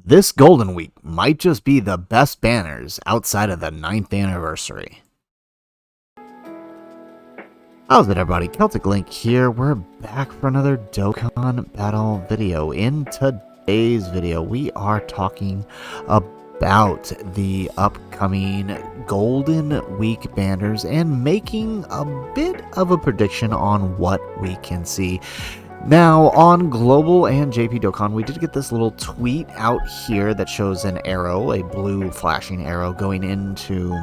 This Golden Week might just be the best banners outside of the 9th anniversary. How's it, everybody? Celtic Link here. We're back for another Dokkan battle video. In today's video, we are talking about the upcoming Golden Week banners and making a bit of a prediction on what we can see. Now, on Global and JP Dokkan, we did get this little tweet out here that shows an arrow, a blue flashing arrow, going into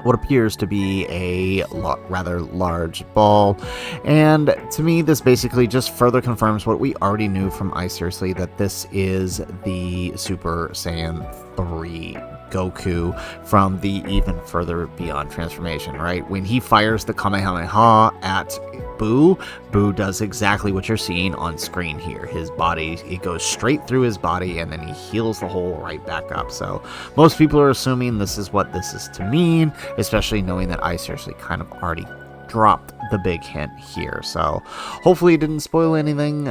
what appears to be a rather large ball. And to me, this basically just further confirms what we already knew from iSeriously, that this is the Super Saiyan 3 Goku from the Even Further Beyond transformation, right? When he fires the Kamehameha at Boo does exactly what you're seeing on screen here. His body, it goes straight through his body, and then he heals the hole right back up. So most people are assuming this is what this is to mean, especially knowing that iSeriously kind of already dropped the big hint here. So hopefully it didn't spoil anything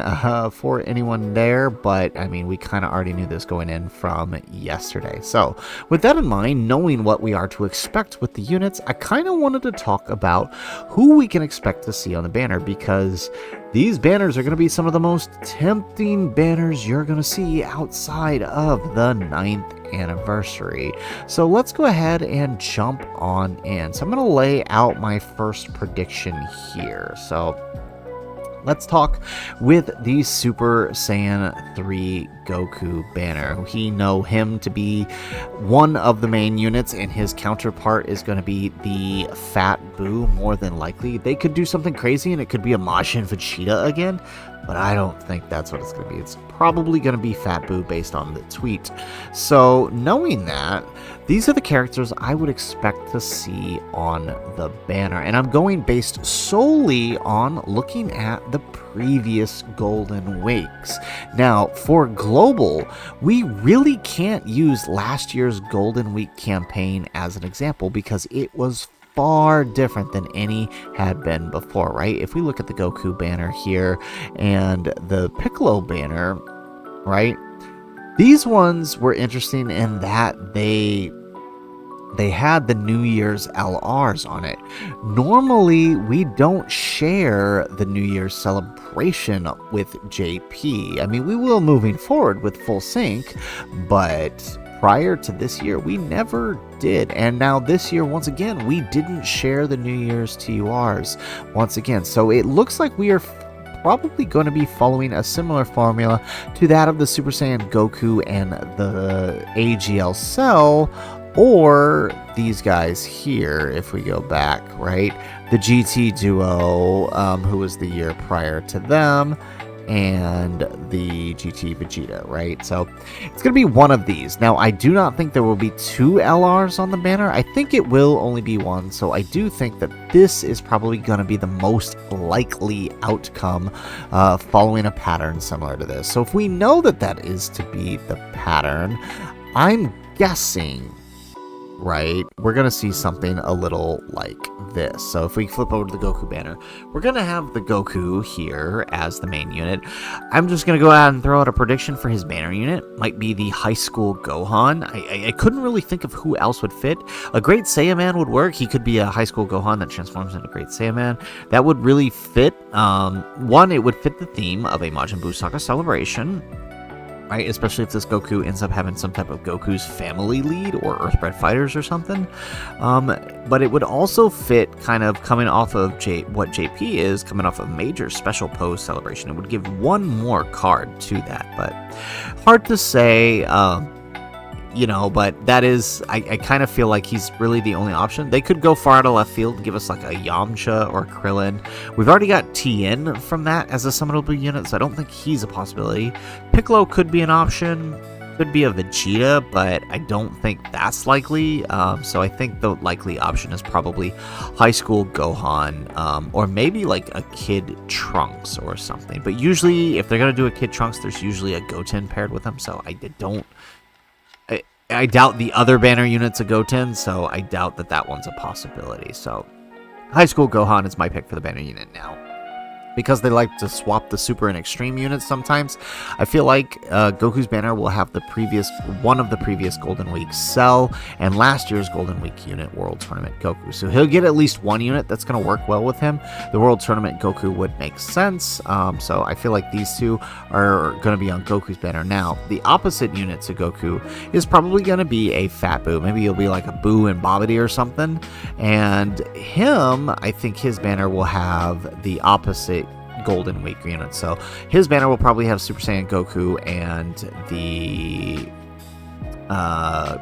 for anyone there, but I mean, we kind of already knew this going in from yesterday. So with that in mind, knowing what we are to expect with the units, I kind of wanted to talk about who we can expect to see on the banner, because these banners are going to be some of the most tempting banners you're going to see outside of the 9th anniversary. So let's go ahead and jump on in. So I'm going to lay out my first prediction here. So let's talk with the Super Saiyan 3 Goku banner. We know him to be one of the main units, and his counterpart is going to be the Fat Boo, more than likely. They could do something crazy, and it could be a Majin Vegeta again, but I don't think that's what it's going to be. It's probably going to be Fat Boo based on the tweet. So knowing that, these are the characters I would expect to see on the banner. And I'm going based solely on looking at the previous Golden Weeks. Now, for Global, we really can't use last year's Golden Week campaign as an example, because it was far different than any had been before, right? If we look at the Goku banner here and the Piccolo banner, right? These ones were interesting in that they had the New Year's LRs on it. Normally, we don't share the New Year's celebration with JP. I mean, we will moving forward with Full Sync, but prior to this year, we never did. And now this year, once again, we didn't share the New Year's TURs once again. So it looks like we are probably going to be following a similar formula to that of the Super Saiyan Goku and the AGL Cell, or these guys here, if we go back, right? The GT Duo, who was the year prior to them, and the GT Vegeta, right? So it's going to be one of these. Now, I do not think there will be two LRs on the banner. I think it will only be one. So I do think that this is probably going to be the most likely outcome, following a pattern similar to this. So if we know that that is to be the pattern, I'm guessing, right, we're going to see something a little like this. So if we flip over to the Goku banner, we're going to have the Goku here as the main unit. I'm just going to go out and throw out a prediction for his banner unit. Might be the High School Gohan. I couldn't really think of who else would fit. A Great Saiyaman would work. He could be a High School Gohan that transforms into Great Saiyaman. That would really fit. One, it would fit the theme of a Majin Buu Saga celebration, right? Especially if this Goku ends up having some type of Goku's family lead or Earthbred Fighters or something. But it would also fit kind of coming off of what JP is, coming off of Major Special Pose Celebration. It would give one more card to that, but hard to say. You know, but that is, I kind of feel like he's really the only option. They could go far out of left field and give us like a Yamcha or Krillin. We've already got Tien from that as a summonable unit, so I don't think he's a possibility. Piccolo could be an option. Could be a Vegeta, but I don't think that's likely. So I think the likely option is probably High School Gohan, or maybe like a Kid Trunks or something. But usually, if they're going to do a Kid Trunks, there's usually a Goten paired with them, so I doubt the other banner unit's a Goten, so I doubt that that one's a possibility. So High School Gohan is my pick for the banner unit now. because they like to swap the super and extreme units sometimes, I feel like Goku's banner will have one of the previous Golden Week Cell and last year's Golden Week unit World Tournament Goku. So he'll get at least one unit that's going to work well with him. The World Tournament Goku would make sense. So I feel like these two are going to be on Goku's banner. Now, the opposite unit to Goku is probably going to be a Fat Boo. Maybe he'll be like a Boo and Babidi or something. And him, I think his banner will have the opposite Golden Week unit. So his banner will probably have Super Saiyan Goku and the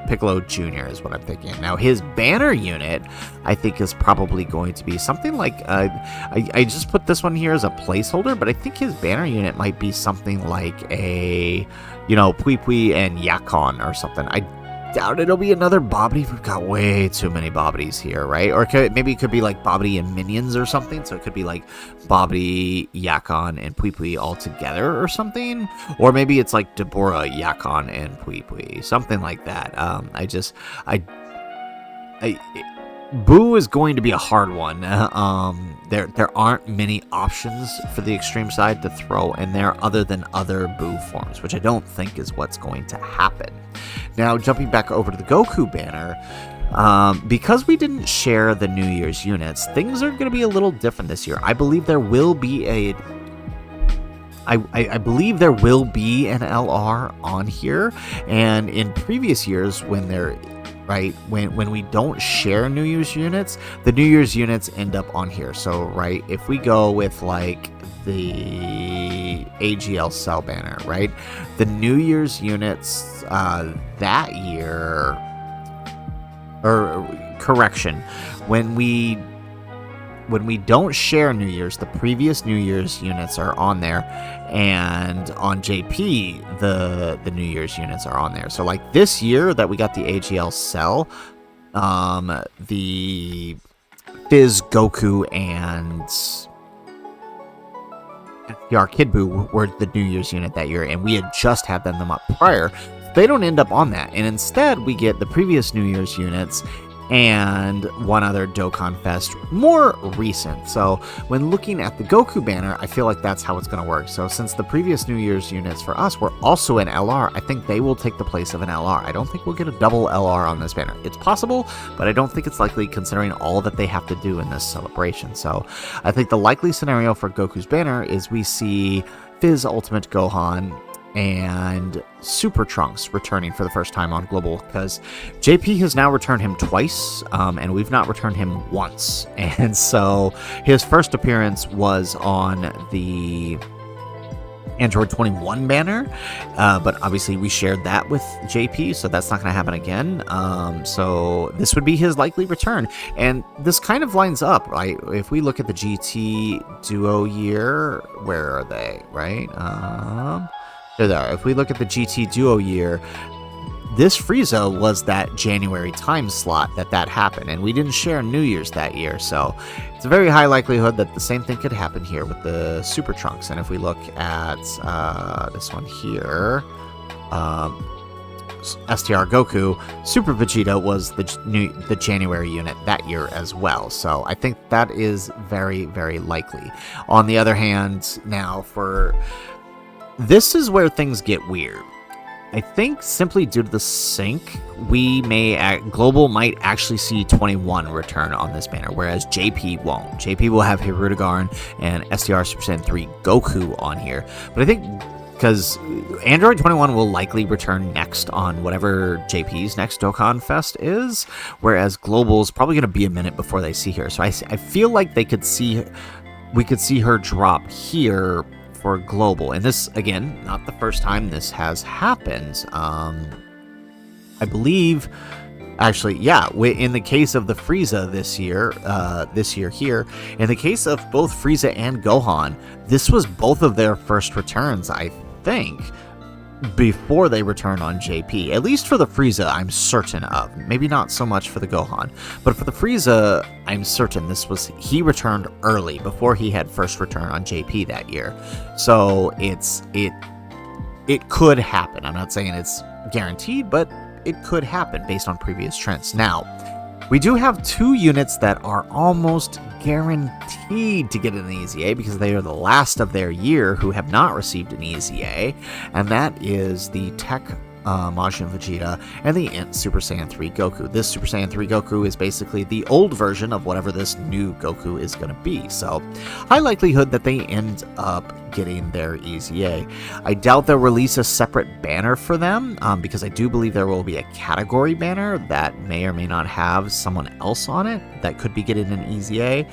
Piccolo Jr. is what I'm thinking. Now his banner unit, I think, is probably going to be something like I just put this one here as a placeholder, but I think his banner unit might be something like a, Pui Pui and Yakon or something. I doubt it'll be another Babidi. We've got way too many Babidis here, right? Or maybe it could be like Babidi and Minions or something. So it could be like Babidi, Yakon, and Pui Pui all together or something. Or maybe it's like Deborah, Yakon, and Pui Pui. Something like that. Boo is going to be a hard one. There aren't many options for the extreme side to throw in there other than other Boo forms, which I don't think is what's going to happen. Now, jumping back over to the Goku banner, because we didn't share the New Year's units, things are going to be a little different this year. I believe there will be I believe there will be an LR on here, and in previous years when when we don't share New Year's units, the New Year's units end up on here. So, right, if we go with like the AGL Cell banner, right, the New Year's units that year, or correction, when we don't share New Year's, the previous New Year's units are on there, and on JP, the New Year's units are on there. So like this year that we got the AGL Cell, the Fizz, Goku, and FTR Kid Buu were the New Year's unit that year, and we had just had them up prior. They don't end up on that, and instead we get the previous New Year's units and one other Dokkan Fest, more recent. So when looking at the Goku banner, I feel like that's how it's going to work. So since the previous New Year's units for us were also an LR, I think they will take the place of an LR. I don't think we'll get a double LR on this banner. It's possible, but I don't think it's likely considering all that they have to do in this celebration. So I think the likely scenario for Goku's banner is we see Fizz Ultimate Gohan and Super Trunks returning for the first time on Global, because JP has now returned him twice, and we've not returned him once. And so his first appearance was on the Android 21 banner, but obviously we shared that with JP, so that's not going to happen again. So this would be his likely return, and this kind of lines up, right? If we look at the GT Duo year, where are they, right? There they are. If we look at the GT Duo year, this Frieza was that January time slot that happened, and we didn't share New Year's that year, so it's a very high likelihood that the same thing could happen here with the Super Trunks. And if we look at this one here, STR Goku, Super Vegeta was the January unit that year as well, so I think that is very, very likely. On the other hand, now this is where things get weird. I think simply due to the sync, Global might actually see 21 return on this banner, whereas JP won't. JP will have Hirudegarn and STR Super Saiyan 3 Goku on here. But I think because Android 21 will likely return next on whatever JP's next Dokkan Fest is, whereas Global's probably going to be a minute before they see her. So I feel like we could see her drop here for Global. And this, again, not the first time this has happened. I believe, actually, yeah, in the case of the Frieza this year here, in the case of both Frieza and Gohan, this was both of their first returns, I think, before they return on JP. At least for the Frieza, I'm certain of. Maybe not so much for the Gohan, but for the Frieza, I'm certain he returned early, before he had first return on JP that year. So it could happen. I'm not saying it's guaranteed, but it could happen based on previous trends. Now, We do have 2 units that are almost guaranteed to get an EZA because they are the last of their year who have not received an EZA, and that is the Tech Majin Vegeta and the Int Super Saiyan 3 Goku. This Super Saiyan 3 Goku is basically the old version of whatever this new Goku is going to be, so high likelihood that they end up getting their EZA. I doubt they'll release a separate banner for them, because I do believe there will be a category banner that may or may not have someone else on it that could be getting an EZA.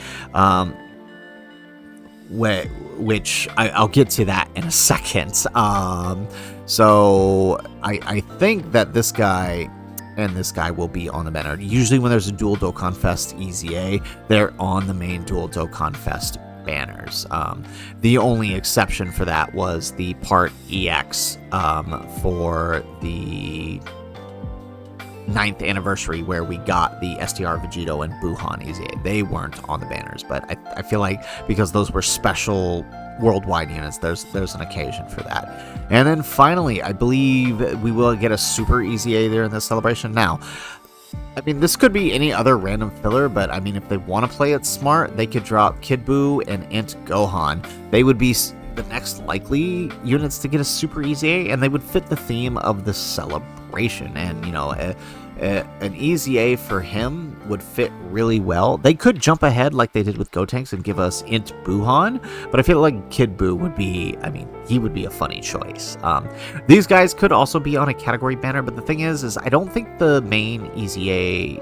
Which I'll get to that in a second. So I think that this guy and this guy will be on the banner. Usually when there's a dual Dokkan Fest EZA, they're on the main dual Dokkan Fest banners. The only exception for that was the Part EX for the 9th anniversary where we got the STR Vegito and Buhan EZA. They weren't on the banners, but I feel like because those were special worldwide units, there's an occasion for that. And then finally, I believe we will get a Super EZA there in this celebration. Now, I mean, this could be any other random filler, but I mean, if they want to play it smart, they could drop Kid Buu and Int Gohan. They would be the next likely units to get a Super EZA, and they would fit the theme of the celebration. And, you know, an EZA for him would fit really well. They could jump ahead like they did with Gotenks and give us Int Buhan, but I feel like Kid Buu would be, I mean, he would be a funny choice. These guys could also be on a category banner, but the thing is I don't think the main EZA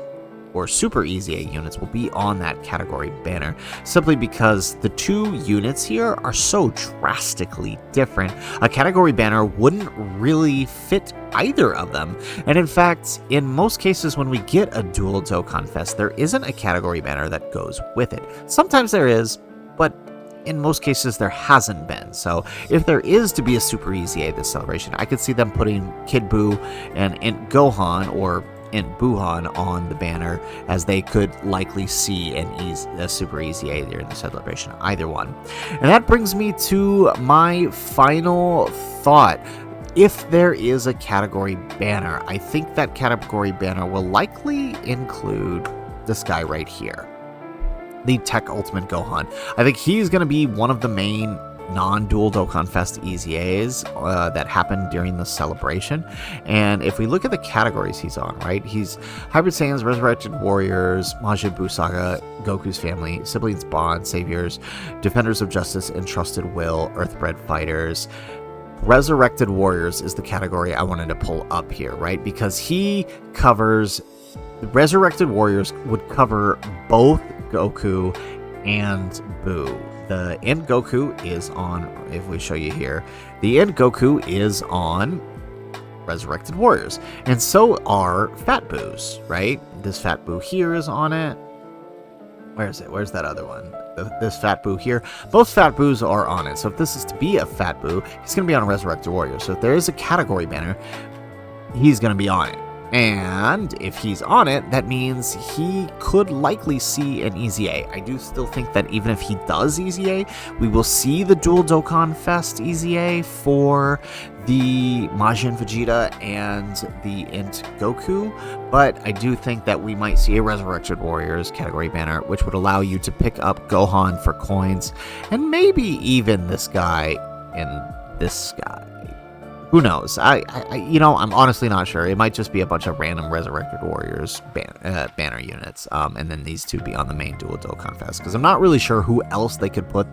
or Super EZA units will be on that category banner, simply because the 2 units here are so drastically different. A category banner wouldn't really fit either of them, and in fact, in most cases when we get a dual Dokkan Fest, there isn't a category banner that goes with it. Sometimes there is, but in most cases there hasn't been. So if there is to be a Super EZA this celebration, I could see them putting Kid Buu and Int Gohan or Int Buhan on the banner, as they could likely see a Super EZA there in the celebration, either one. And that brings me to my final thought. If there is a category banner, I think that category banner will likely include this guy right here, the Tech Ultimate Gohan. I think he's going to be one of the main non-dual Dokkan Fest EZAs that happened during the celebration. And if we look at the categories he's on, right, he's Hybrid Saiyans, Resurrected Warriors, Majin Buu Saga, Goku's Family, Siblings Bond, Saviors, Defenders of Justice, Entrusted Will, Earthbred Fighters. Resurrected Warriors is the category I wanted to pull up here, right, because he covers, Resurrected Warriors would cover both Goku and Buu. The Int Goku is on, if we show you here, the Int Goku is on Resurrected Warriors, and so are Fat Buu's, right? This Fat Buu here is on it. Where is it? Where's that other one? This Fat Buu here. Both Fat Buu's are on it. So if this is to be a Fat Buu, he's going to be on Resurrected Warriors. So if there is a category banner, he's going to be on it. And if he's on it, that means he could likely see an EZA. I do still think that even if he does EZA, we will see the dual Dokkan Fest EZA for the Majin Vegeta and the Int Goku, but I do think that we might see a Resurrected Warriors category banner, which would allow you to pick up Gohan for coins, and maybe even this guy and this guy. Who knows? You know, I'm honestly not sure. It might just be a bunch of random Resurrected Warriors banner units, and then these two be on the main dual Dokkan Fest, because I'm not really sure who else they could put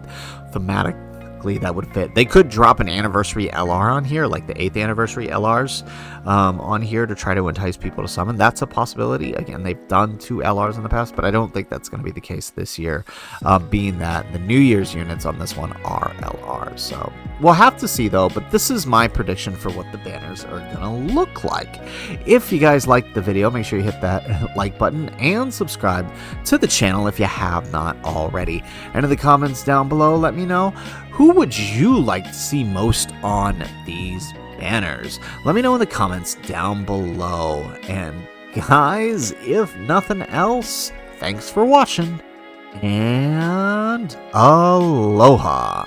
thematically that would fit. They could drop an anniversary LR on here, like the 8th anniversary LRs on here to try to entice people to summon. That's a possibility. Again, they've done 2 LRs in the past, but I don't think that's going to be the case this year, being that the New Year's units on this one are LRs. So we'll have to see, though, but this is my prediction for what the banners are going to look like. If you guys liked the video, make sure you hit that like button and subscribe to the channel if you have not already. And in the comments down below, let me know, who would you like to see most on these banners? Let me know in the comments down below. And guys, if nothing else, thanks for watching, and aloha.